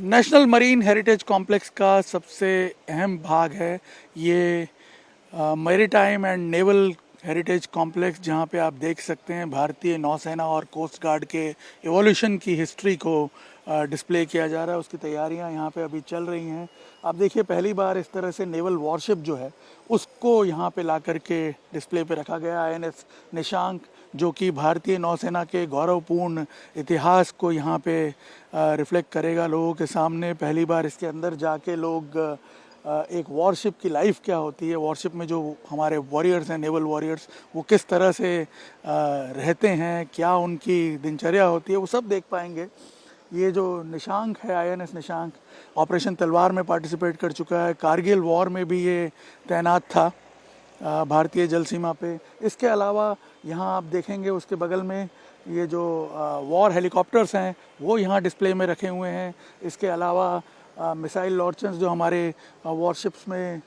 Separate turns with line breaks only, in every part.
National marine heritage complex का सबसे अहम भाग है ये maritime and naval heritage complex, जहाँ पे आप देख सकते हैं भारतीय नौसेना और कोस्ट गार्ड के एवोल्यूशन की हिस्ट्री को डिस्प्ले किया जा रहा है। उसकी तैयारियां यहाँ पे अभी चल रही हैं। आप देखिए, पहली बार इस तरह से नेवल वॉरशिप जो है उसको यहाँ पे ला करके डिस्प्ले पे रखा गया। आईएनएस निशांक, जो कि भारतीय नौसेना के गौरवपूर्ण इतिहास को यहाँ पे रिफ्लेक्ट करेगा लोगों के सामने। पहली बार इसके अंदर जाके लोग एक वॉरशिप की लाइफ क्या होती है, वॉरशिप में जो हमारे वॉरियर्स हैं, नेवल वॉरियर्स, वो किस तरह से रहते हैं, क्या उनकी दिनचर्या होती है, वो सब देख पाएंगे। ये जो निशांक है, आईएनएस निशांक, ऑपरेशन तलवार में पार्टिसिपेट कर चुका है। कारगिल वॉर में भी ये तैनात था भारतीय जल सीमा पे। इसके अलावा यहाँ आप देखेंगे उसके बगल में ये जो वॉर हेलीकॉप्टर्स हैं वो यहाँ डिस्प्ले में रखे हुए हैं। इसके अलावा मिसाइल लॉन्चर्स जो हमारे वॉरशिप्स में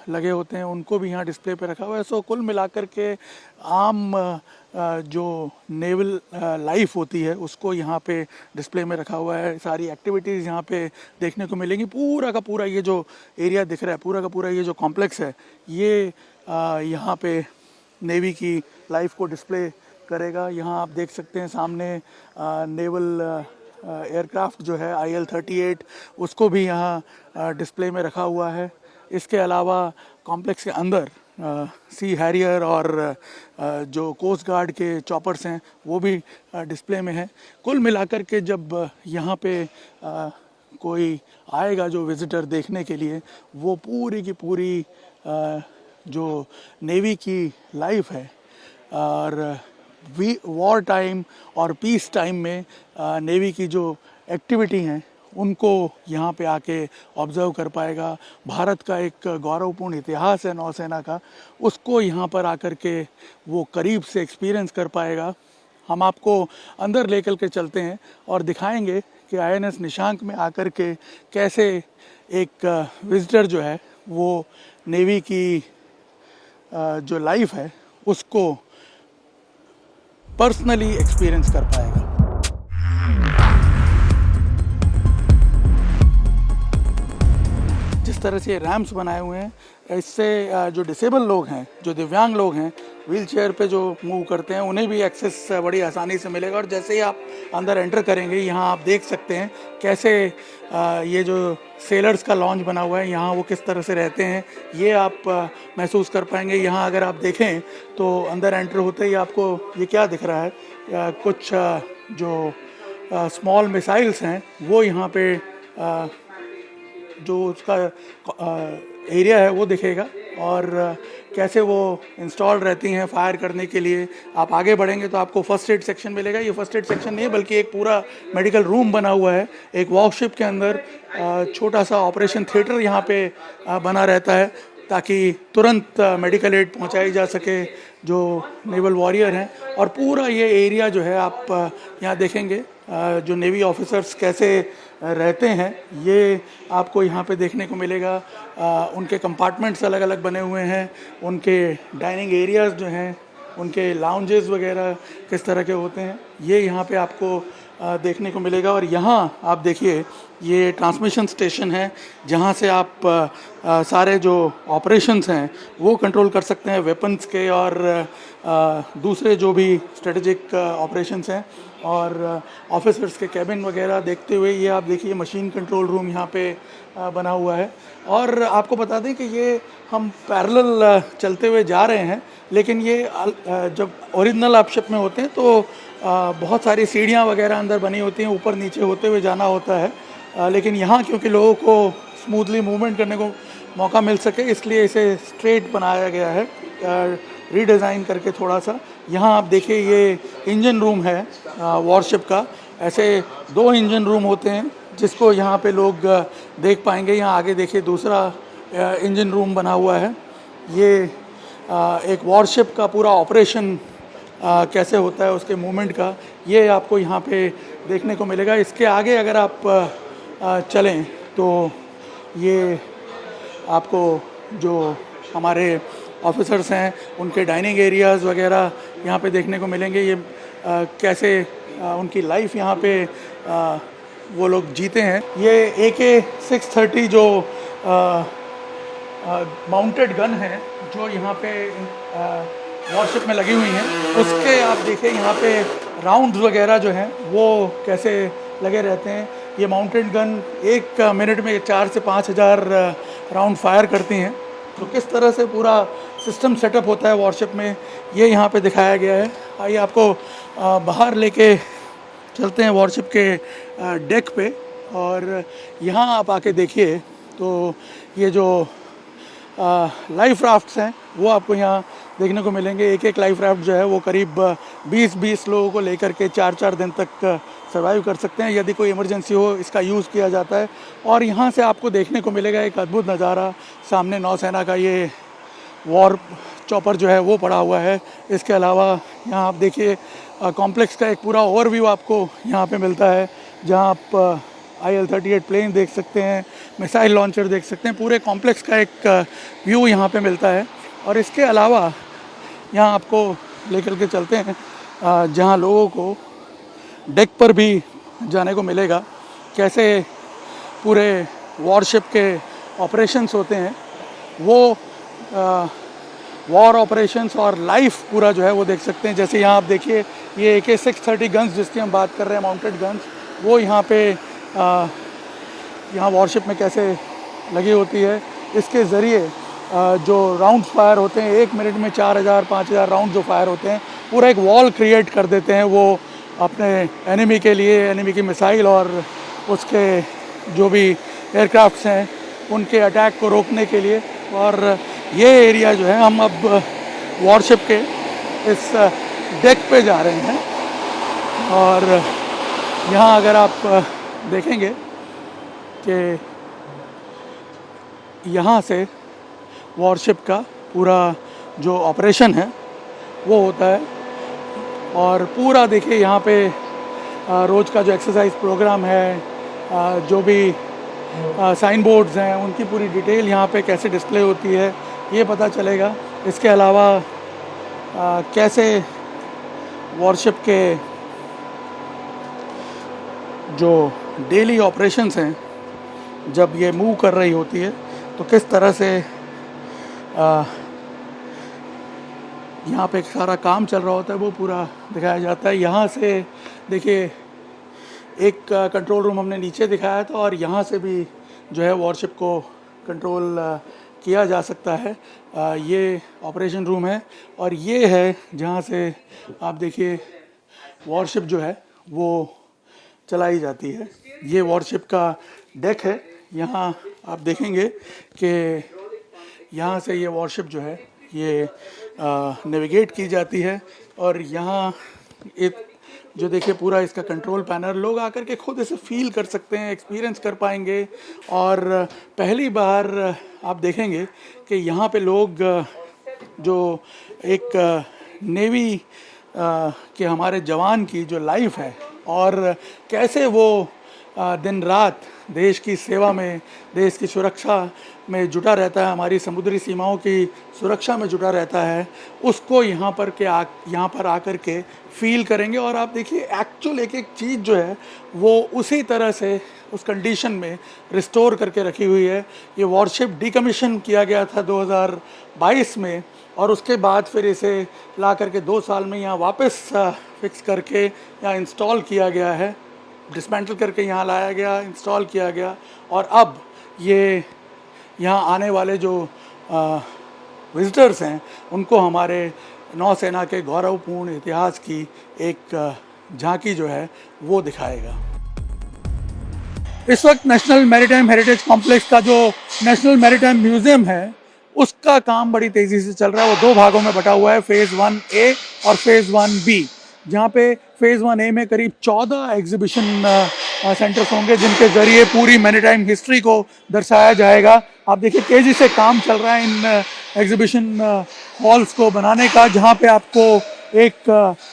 लगे होते हैं उनको भी यहाँ डिस्प्ले पे रखा हुआ है। सो कुल मिलाकर के आम जो नेवल लाइफ होती है उसको यहाँ पे डिस्प्ले में रखा हुआ है। सारी एक्टिविटीज़ यहाँ पे देखने को मिलेंगी। पूरा का पूरा ये जो एरिया दिख रहा है, पूरा का पूरा ये जो कॉम्प्लेक्स है, ये यहाँ पे नेवी की लाइफ को डिस्प्ले करेगा। यहाँ आप देख सकते हैं सामने नेवल एयरक्राफ्ट जो है IL-38, उसको भी यहाँ डिस्प्ले में रखा हुआ है। इसके अलावा कॉम्प्लेक्स के अंदर सी हैरियर और जो कोस्ट गार्ड के चॉपर्स हैं वो भी डिस्प्ले में है। कुल मिलाकर के जब यहाँ पे कोई आएगा जो विज़िटर देखने के लिए, वो पूरी की पूरी जो नेवी की लाइफ है और वॉर टाइम और पीस टाइम में नेवी की जो एक्टिविटी हैं उनको यहाँ पे आके ऑब्ज़र्व कर पाएगा। भारत का एक गौरवपूर्ण इतिहास है नौसेना का, उसको यहाँ पर आकर के वो करीब से एक्सपीरियंस कर पाएगा। हम आपको अंदर लेकर के चलते हैं और दिखाएंगे कि आईएनएस निशांक में आकर के कैसे एक विजिटर जो है वो नेवी की जो लाइफ है उसको पर्सनली एक्सपीरियंस कर पाएगा। जिस तरह से रैम्प्स बनाए हुए हैं, इससे जो डिसेबल लोग हैं, जो दिव्यांग लोग हैं, व्हील चेयर पर जो मूव करते हैं, उन्हें भी एक्सेस बड़ी आसानी से मिलेगा। और जैसे ही आप अंदर एंटर करेंगे, यहाँ आप देख सकते हैं कैसे ये जो सेलर्स का लॉन्च बना हुआ है, यहाँ वो किस तरह से रहते हैं, ये आप महसूस कर पाएंगे। यहाँ अगर आप देखें तो अंदर एंटर होते ही आपको ये क्या दिख रहा है, कुछ जो स्मॉल मिसाइल्स हैं वो यहाँ पे जो उसका एरिया है वो दिखेगा और कैसे वो इंस्टॉल रहती हैं फायर करने के लिए। आप आगे बढ़ेंगे तो आपको फर्स्ट एड सेक्शन मिलेगा। ये फर्स्ट एड सेक्शन नहीं है बल्कि एक पूरा मेडिकल रूम बना हुआ है। एक वॉरशिप के अंदर छोटा सा ऑपरेशन थिएटर यहाँ पे बना रहता है ताकि तुरंत मेडिकल एड पहुँचाई जा सके जो नेवल वॉरियर हैं। और पूरा ये एरिया जो है आप यहाँ देखेंगे जो नेवी ऑफिसर्स कैसे रहते हैं, ये आपको यहाँ पे देखने को मिलेगा। उनके कंपार्टमेंट्स अलग अलग बने हुए हैं, उनके डाइनिंग एरियाज़ जो हैं, उनके लाउंजेस वगैरह किस तरह के होते हैं, ये यहाँ पे आपको देखने को मिलेगा। और यहाँ आप देखिए, ये ट्रांसमिशन स्टेशन है जहाँ से आप सारे जो ऑपरेशंस हैं वो कंट्रोल कर सकते हैं, वेपन्स के और दूसरे जो भी स्ट्रेटेजिक ऑपरेशंस हैं। और ऑफिसर्स के कैबिन वगैरह देखते हुए ये आप देखिए मशीन कंट्रोल रूम यहाँ पे बना हुआ है। और आपको बता दें कि ये हम पैरेलल चलते हुए जा रहे हैं, लेकिन ये जब ओरिजिनल आपशिप में होते हैं तो बहुत सारी सीढ़ियाँ वगैरह अंदर बनी होती हैं, ऊपर नीचे होते हुए जाना होता है। लेकिन यहाँ क्योंकि लोगों को स्मूथली मूवमेंट करने को मौका मिल सके, इसलिए इसे स्ट्रेट बनाया गया है, रीडिज़ाइन करके थोड़ा सा। यहाँ आप देखिए ये इंजन रूम है वॉरशिप का। ऐसे 2 इंजन रूम होते हैं जिसको यहाँ पे लोग देख पाएंगे। यहाँ आगे देखिए दूसरा इंजन रूम बना हुआ है। ये एक वॉरशिप का पूरा ऑपरेशन कैसे होता है, उसके मूवमेंट का, ये आपको यहाँ पे देखने को मिलेगा। इसके आगे अगर आप चलें तो ये आपको जो हमारे ऑफिसर्स हैं उनके डाइनिंग एरियाज़ वगैरह यहाँ पे देखने को मिलेंगे। ये कैसे उनकी लाइफ यहाँ पे वो लोग जीते हैं। ये AK-630 जो माउंटेड गन है जो यहाँ पे वॉरशिप में लगी हुई हैं, उसके आप देखिए यहाँ पे राउंड्स वगैरह जो हैं वो कैसे लगे रहते हैं। ये माउंटेड गन 1 मिनट में 4 से 5 हज़ार राउंड फायर करती हैं। तो किस तरह से पूरा सिस्टम सेटअप होता है वॉरशिप में, ये यहाँ पे दिखाया गया है। आइए आपको बाहर लेके चलते हैं वॉरशिप के डेक पे, और यहाँ आप आके देखिए तो ये जो लाइफ राफ्ट्स हैं वो आपको यहाँ देखने को मिलेंगे। एक लाइफ राफ्ट जो है वो करीब 20-20 लोगों को लेकर के 4-4 दिन तक सर्वाइव कर सकते हैं। यदि कोई इमरजेंसी हो इसका यूज़ किया जाता है। और यहाँ से आपको देखने को मिलेगा एक अद्भुत नज़ारा, सामने नौसेना का ये वॉर चॉपर जो है वो पड़ा हुआ है। इसके अलावा यहाँ आप देखिए कॉम्प्लेक्स का एक पूरा ओवरव्यू आपको यहाँ पे मिलता है, जहाँ आप IL-38 प्लेन देख सकते हैं, मिसाइल लॉन्चर देख सकते हैं। पूरे कॉम्प्लेक्स का एक व्यू यहाँ पे मिलता है। और इसके अलावा यहाँ आपको लेकर के चलते हैं जहाँ लोगों को डेक पर भी जाने को मिलेगा, कैसे पूरे वॉरशिप के ऑपरेशंस होते हैं, वो वॉर ऑपरेशंस और लाइफ पूरा जो है वो देख सकते हैं। जैसे यहाँ आप देखिए ये AK-630 गन्स जिसकी हम बात कर रहे हैं, माउंटेड गन्स, वो यहाँ पे यहाँ वॉरशिप में कैसे लगी होती है। इसके ज़रिए जो राउंड्स फायर होते हैं 1 मिनट में 4,000-5,000 राउंड जो फायर होते हैं, पूरा एक वॉल क्रिएट कर देते हैं वो अपने एनिमी के लिए, एनिमी की मिसाइल और उसके जो भी एयरक्राफ्ट्स हैं उनके अटैक को रोकने के लिए। और ये एरिया जो है, हम अब वॉरशिप के इस डेक पे जा रहे हैं, और यहाँ अगर आप देखेंगे कि यहाँ से वॉरशिप का पूरा जो ऑपरेशन है वो होता है। और पूरा देखिए यहाँ पे रोज़ का जो एक्सरसाइज प्रोग्राम है, जो भी साइन बोर्ड्स हैं, उनकी पूरी डिटेल यहाँ पे कैसे डिस्प्ले होती है ये पता चलेगा। इसके अलावा कैसे वॉरशिप के जो डेली ऑपरेशंस हैं, जब ये मूव कर रही होती है तो किस तरह से यहाँ पे सारा काम चल रहा होता है वो पूरा दिखाया जाता है। यहाँ से देखिए एक कंट्रोल रूम हमने नीचे दिखाया था, और यहाँ से भी जो है वॉरशिप को कंट्रोल किया जा सकता है। ये ऑपरेशन रूम है, और ये है जहाँ से आप देखिए वॉरशिप जो है वो चलाई जाती है। ये वॉरशिप का डेक है। यहाँ आप देखेंगे कि यहाँ से ये वॉरशिप जो है ये नेविगेट की जाती है, और यहाँ एक जो देखिए पूरा इसका कंट्रोल पैनल, लोग आकर के खुद इसे फील कर सकते हैं, एक्सपीरियंस कर पाएंगे। और पहली बार आप देखेंगे कि यहाँ पे लोग जो एक नेवी के हमारे जवान की जो लाइफ है, और कैसे वो दिन रात देश की सेवा में, देश की सुरक्षा में जुटा रहता है, हमारी समुद्री सीमाओं की सुरक्षा में जुटा रहता है, उसको यहाँ पर आकर के फील करेंगे। और आप देखिए एक्चुअल एक चीज़ जो है वो उसी तरह से उस कंडीशन में रिस्टोर करके रखी हुई है। ये वॉरशिप डिकमीशन किया गया था 2022 में, और उसके बाद फिर इसे ला करके 2 साल में यहाँ वापस फिक्स करके यहाँ इंस्टॉल किया गया है, डिसमेंटल करके यहाँ लाया गया, इंस्टॉल किया गया। और अब ये यहाँ आने वाले जो विज़िटर्स हैं उनको हमारे नौसेना के गौरवपूर्ण इतिहास की एक झांकी जो है वो दिखाएगा। इस वक्त नेशनल मैरीटाइम हेरिटेज कॉम्प्लेक्स का जो नेशनल मैरीटाइम म्यूज़ियम है उसका काम बड़ी तेज़ी से चल रहा है। वो 2 भागों में बटा हुआ है, फ़ेज़ 1A और फ़ेज़ 1B, जहाँ पे फ़ेज़ 1A में करीब 14 एग्जीबिशन सेंटर्स होंगे जिनके ज़रिए पूरी मैरीटाइम हिस्ट्री को दर्शाया जाएगा। आप देखिए तेज़ी से काम चल रहा है इन एग्जीबिशन हॉल्स को बनाने का, जहाँ पे आपको एक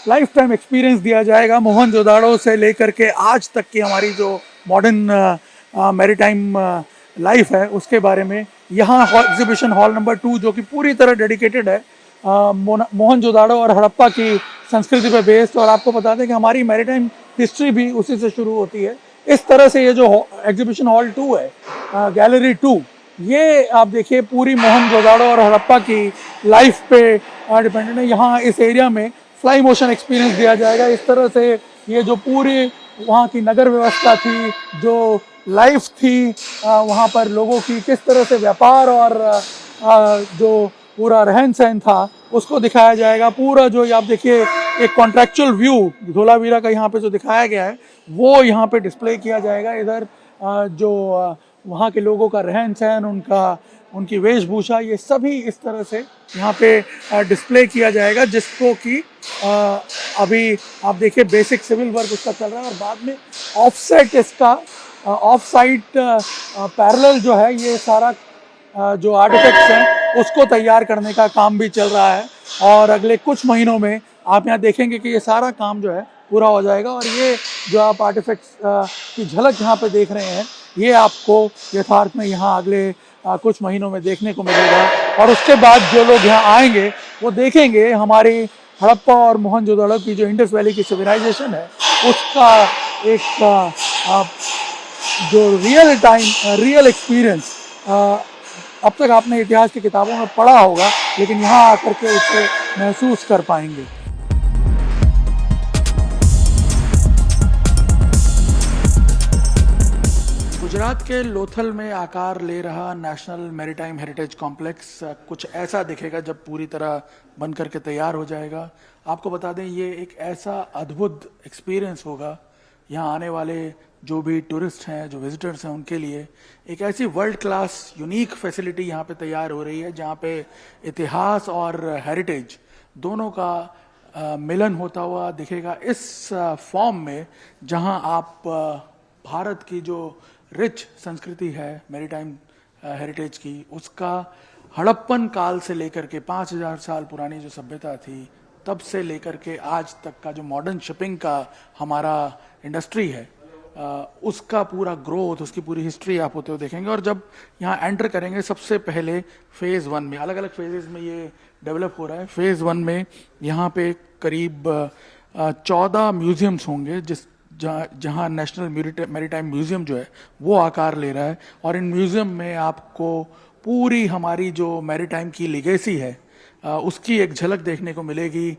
लाइफ टाइम एक्सपीरियंस दिया जाएगा। मोहनजोदाड़ो से लेकर के आज तक की हमारी जो मॉडर्न मैरीटाइम लाइफ है उसके बारे में। यहाँ एग्जीबिशन हॉल नंबर 2 जो कि पूरी तरह डेडिकेटेड है मोहनजोदाड़ो और हड़प्पा की संस्कृति पर बेस्ड। और आपको बता दें कि हमारी मैरीटाइम हिस्ट्री भी उसी से शुरू होती है। इस तरह से ये जो एग्जीबिशन हॉल 2 है, गैलरी 2, ये आप देखिए पूरी मोहनजोदाड़ो और हड़प्पा की लाइफ पे डिपेंडेंट है। यहाँ इस एरिया में फ्लाई मोशन एक्सपीरियंस दिया जाएगा। इस तरह से ये जो पूरी वहाँ की नगर व्यवस्था थी, जो लाइफ थी वहाँ पर लोगों की, किस तरह से व्यापार और जो पूरा रहन सहन था उसको दिखाया जाएगा। पूरा जो आप देखिए एक कॉन्ट्रेक्चुअल व्यू धोलावीरा का यहाँ पे जो दिखाया गया है वो यहाँ पे डिस्प्ले किया जाएगा। इधर जो वहाँ के लोगों का रहन सहन, उनकी वेशभूषा, ये सभी इस तरह से यहाँ पे डिस्प्ले किया जाएगा, जिसको कि अभी आप देखिए बेसिक सिविल वर्क उसका चल रहा है और बाद में ऑफसेट इसका ऑफ साइट पैरेलल जो है ये सारा जो आर्टिफैक्ट्स हैं उसको तैयार करने का काम भी चल रहा है। और अगले कुछ महीनों में आप यहाँ देखेंगे कि ये सारा काम जो है पूरा हो जाएगा और ये जो आप आर्टिफैक्ट्स की झलक यहाँ पे देख रहे हैं ये आपको यथार्थ में यहाँ अगले कुछ महीनों में देखने को मिलेगा। और उसके बाद जो लोग यहाँ आएंगे वो देखेंगे हमारी हड़प्पा और मोहनजोदड़ो की जो इंडस वैली की सिविलाइजेशन है उसका एक जो रियल एक्सपीरियंस अब तक आपने इतिहास की किताबों में पढ़ा होगा, लेकिन यहाँ आकर के उसे महसूस कर पाएंगे। गुजरात के लोथल में आकार ले रहा नेशनल मैरीटाइम हेरिटेज कॉम्प्लेक्स कुछ ऐसा दिखेगा जब पूरी तरह बन करके तैयार हो जाएगा। आपको बता दें ये एक ऐसा अद्भुत एक्सपीरियंस होगा यहाँ आने वाले जो भी टूरिस्ट हैं, जो विजिटर्स हैं, उनके लिए एक ऐसी वर्ल्ड क्लास यूनिक फैसिलिटी यहाँ पे तैयार हो रही है जहाँ पे इतिहास और हेरिटेज दोनों का मिलन होता हुआ दिखेगा इस फॉर्म में, जहाँ आप भारत की जो रिच संस्कृति है मैरीटाइम हेरिटेज की, उसका हड़प्पन काल से लेकर के 5000 साल पुरानी जो सभ्यता थी तब से लेकर के आज तक का जो मॉडर्न शिपिंग का हमारा इंडस्ट्री है उसका पूरा ग्रोथ, उसकी पूरी हिस्ट्री आप होते हुए देखेंगे। और जब यहाँ एंटर करेंगे सबसे पहले फेज़ 1 में, अलग अलग फेजेस में ये डेवलप हो रहा है। फेज़ 1 में यहाँ पे करीब 14 म्यूजियम्स होंगे जहाँ नेशनल मैरीटाइम म्यूजियम जो है वो आकार ले रहा है। और इन म्यूजियम में आपको पूरी हमारी जो मैरीटाइम की लिगेसी है उसकी एक झलक देखने को मिलेगी।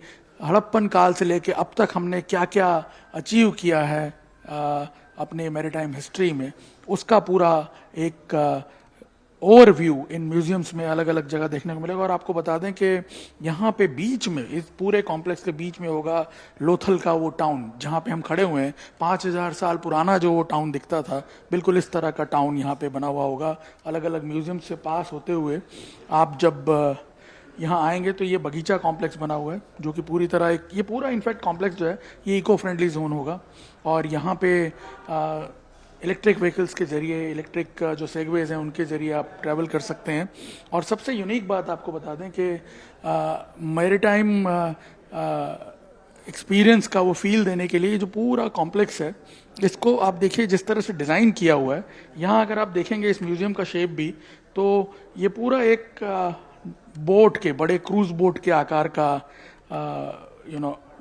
हड़प्पन काल से लेके अब तक हमने क्या क्या अचीव किया है अपने मैरीटाइम हिस्ट्री में, उसका पूरा एक ओवरव्यू इन म्यूजियम्स में अलग अलग जगह देखने को मिलेगा। और आपको बता दें कि यहाँ पे बीच में, इस पूरे कॉम्प्लेक्स के बीच में होगा लोथल का वो टाउन जहाँ पे हम खड़े हुए हैं। 5000 साल पुराना जो वो टाउन दिखता था, बिल्कुल इस तरह का टाउन यहाँ पे बना हुआ होगा। अलग अलग म्यूजियम से पास होते हुए आप जब यहाँ आएंगे तो ये बगीचा कॉम्प्लेक्स बना हुआ है जो कि पूरी तरह एक, ये पूरा इनफैक्ट कॉम्प्लेक्स जो है ये इको फ्रेंडली जोन होगा। और यहाँ पे इलेक्ट्रिक व्हीकल्स के ज़रिए, इलेक्ट्रिक जो सेगवेज हैं उनके ज़रिए आप ट्रैवल कर सकते हैं। और सबसे यूनिक बात आपको बता दें कि मैरीटाइम एक्सपीरियंस का वो फील देने के लिए जो पूरा कॉम्प्लेक्स है इसको आप देखिए जिस तरह से डिज़ाइन किया हुआ है। यहाँ अगर आप देखेंगे इस म्यूज़ियम का शेप भी, तो ये पूरा एक बोट के, बड़े क्रूज बोट के आकार का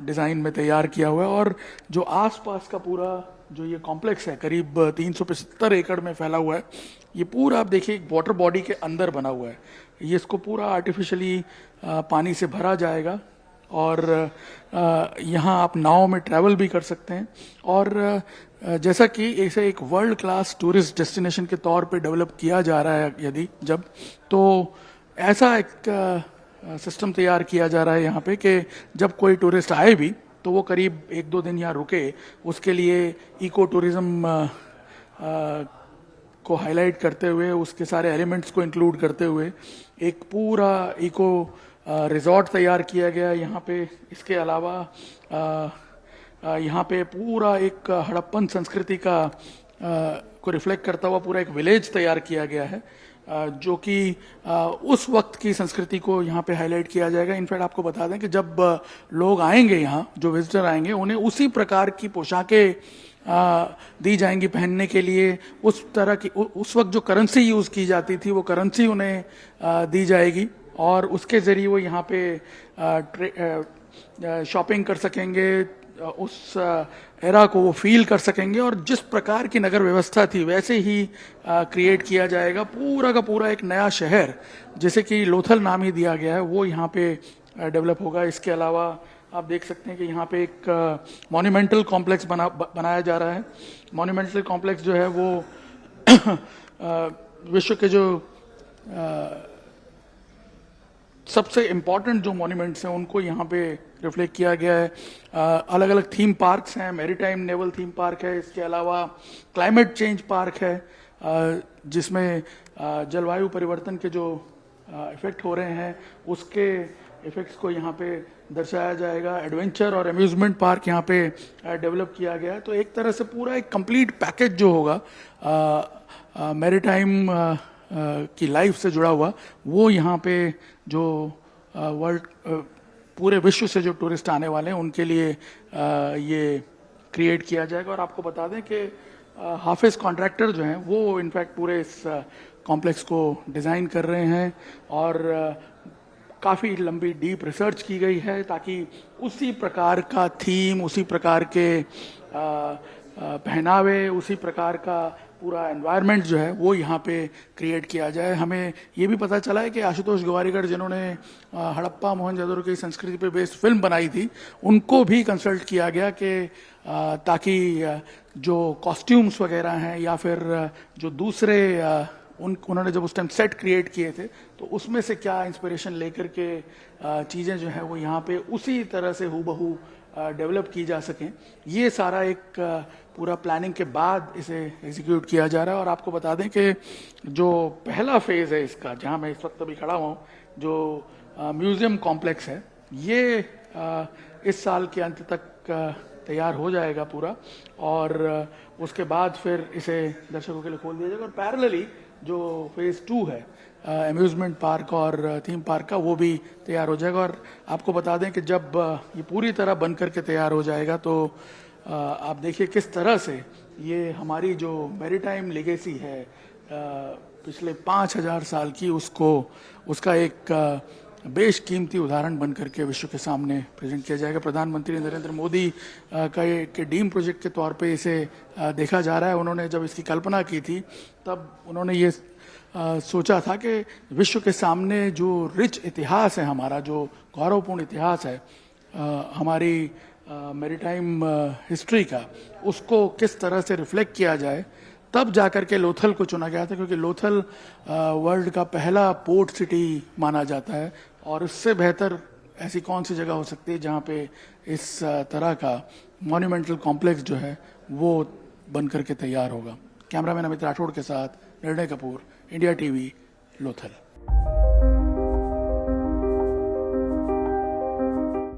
डिज़ाइन में तैयार किया हुआ है। और जो आसपास का पूरा जो ये कॉम्प्लेक्स है करीब 375 एकड़ में फैला हुआ है, ये पूरा आप देखिए एक वाटर बॉडी के अंदर बना हुआ है। ये इसको पूरा आर्टिफिशियली पानी से भरा जाएगा और यहाँ आप नाव में ट्रैवल भी कर सकते हैं। और जैसा कि इसे एक वर्ल्ड क्लास टूरिस्ट डेस्टिनेशन के तौर पे डेवलप किया जा रहा है यदि जब, तो ऐसा एक सिस्टम तैयार किया जा रहा है यहाँ पे कि जब कोई टूरिस्ट आए भी तो वो करीब 1-2 दिन यहाँ रुके, उसके लिए इको टूरिज्म को हाईलाइट करते हुए, उसके सारे एलिमेंट्स को इंक्लूड करते हुए एक पूरा इको रिजॉर्ट तैयार किया गया यहाँ पे। इसके अलावा यहाँ पे पूरा एक हड़प्पन संस्कृति का को रिफ्लेक्ट करता हुआ पूरा एक विलेज तैयार किया गया है जो कि उस वक्त की संस्कृति को यहाँ पे हाईलाइट किया जाएगा। इनफैक्ट आपको बता दें कि जब लोग आएंगे यहाँ, जो विजिटर आएंगे, उन्हें उसी प्रकार की पोशाकें दी जाएंगी पहनने के लिए। उस तरह की उस वक्त जो करेंसी यूज़ की जाती थी वो करेंसी उन्हें दी जाएगी और उसके ज़रिए वो यहाँ पे शॉपिंग कर सकेंगे, उस एरा को वो फील कर सकेंगे और जिस प्रकार की नगर व्यवस्था थी वैसे ही क्रिएट किया जाएगा। पूरा का पूरा एक नया शहर, जैसे कि लोथल नाम ही दिया गया है, वो यहाँ पे डेवलप होगा। इसके अलावा आप देख सकते हैं कि यहाँ पे एक मॉन्यूमेंटल कॉम्प्लेक्स बनाया जा रहा है। मॉन्यूमेंटल कॉम्प्लेक्स जो है वो विश्व के जो सबसे इम्पॉर्टेंट जो मॉन्यूमेंट्स हैं उनको यहाँ पे रिफ्लेक्ट किया गया है। अलग अलग थीम पार्क्स हैं, मैरीटाइम नेवल थीम पार्क है, इसके अलावा क्लाइमेट चेंज पार्क है जिसमें जलवायु परिवर्तन के जो इफेक्ट हो रहे हैं उसके इफेक्ट्स को यहाँ पे दर्शाया जाएगा। एडवेंचर और अम्यूजमेंट पार्क यहाँ पे डेवलप किया गया है। तो एक तरह से पूरा एक कंप्लीट पैकेज जो होगा मैरीटाइम की लाइफ से जुड़ा हुआ, वो यहाँ पे जो वर्ल्ड पूरे विश्व से जो टूरिस्ट आने वाले हैं उनके लिए ये क्रिएट किया जाएगा। और आपको बता दें कि हाफिज कॉन्ट्रैक्टर जो हैं वो इनफैक्ट पूरे इस कॉम्प्लेक्स को डिज़ाइन कर रहे हैं और काफ़ी लंबी डीप रिसर्च की गई है ताकि उसी प्रकार का थीम, उसी प्रकार के पहनावे, उसी प्रकार का पूरा एनवायरनमेंट जो है वो यहाँ पे क्रिएट किया जाए। हमें ये भी पता चला है कि आशुतोष गोवारिकर जिन्होंने हड़प्पा मोहनजोदड़ो की संस्कृति पे बेस्ड फिल्म बनाई थी, उनको भी कंसल्ट किया गया कि ताकि जो कॉस्ट्यूम्स वगैरह हैं या फिर जो दूसरे उन्होंने जब उस टाइम सेट क्रिएट किए थे तो उसमें से क्या इंस्पिरेशन लेकर के चीज़ें जो है वो यहाँ पे उसी तरह से हूबहू डेवलप की जा सकें। ये सारा एक पूरा प्लानिंग के बाद इसे एग्जीक्यूट किया जा रहा है। और आपको बता दें कि जो पहला फेज़ है इसका, जहाँ मैं इस वक्त अभी खड़ा हूँ, जो म्यूज़ियम कॉम्प्लेक्स है, ये इस साल के अंत तक तैयार हो जाएगा पूरा और उसके बाद फिर इसे दर्शकों के लिए खोल दिया जाएगा। और पैरेलली जो फेज़ 2 है अम्यूज़मेंट पार्क और थीम पार्क का, वो भी तैयार हो जाएगा। और आपको बता दें कि जब ये पूरी तरह बन करके तैयार हो जाएगा तो आप देखिए किस तरह से ये हमारी जो मैरीटाइम लेगेसी है पिछले 5000 साल की, उसका एक बेशकीमती उदाहरण बन करके विश्व के सामने प्रेजेंट किया जाएगा। प्रधानमंत्री नरेंद्र मोदी के ड्रीम प्रोजेक्ट के तौर पे इसे देखा जा रहा है। उन्होंने जब इसकी कल्पना की थी तब उन्होंने ये सोचा था कि विश्व के सामने जो रिच इतिहास है, हमारा जो गौरवपूर्ण इतिहास है हमारी मैरीटाइम हिस्ट्री का, उसको किस तरह से रिफ्लेक्ट किया जाए। तब जाकर के लोथल को चुना गया था, क्योंकि लोथल वर्ल्ड का पहला पोर्ट सिटी माना जाता है और इससे बेहतर ऐसी कौन सी जगह हो सकती है जहाँ पे इस तरह का मॉन्यूमेंटल कॉम्प्लेक्स जो है वो बन करके तैयार होगा। कैमरामैन अमित राठौड़ के साथ निर्णय कपूर, इंडिया टीवी, लोथल।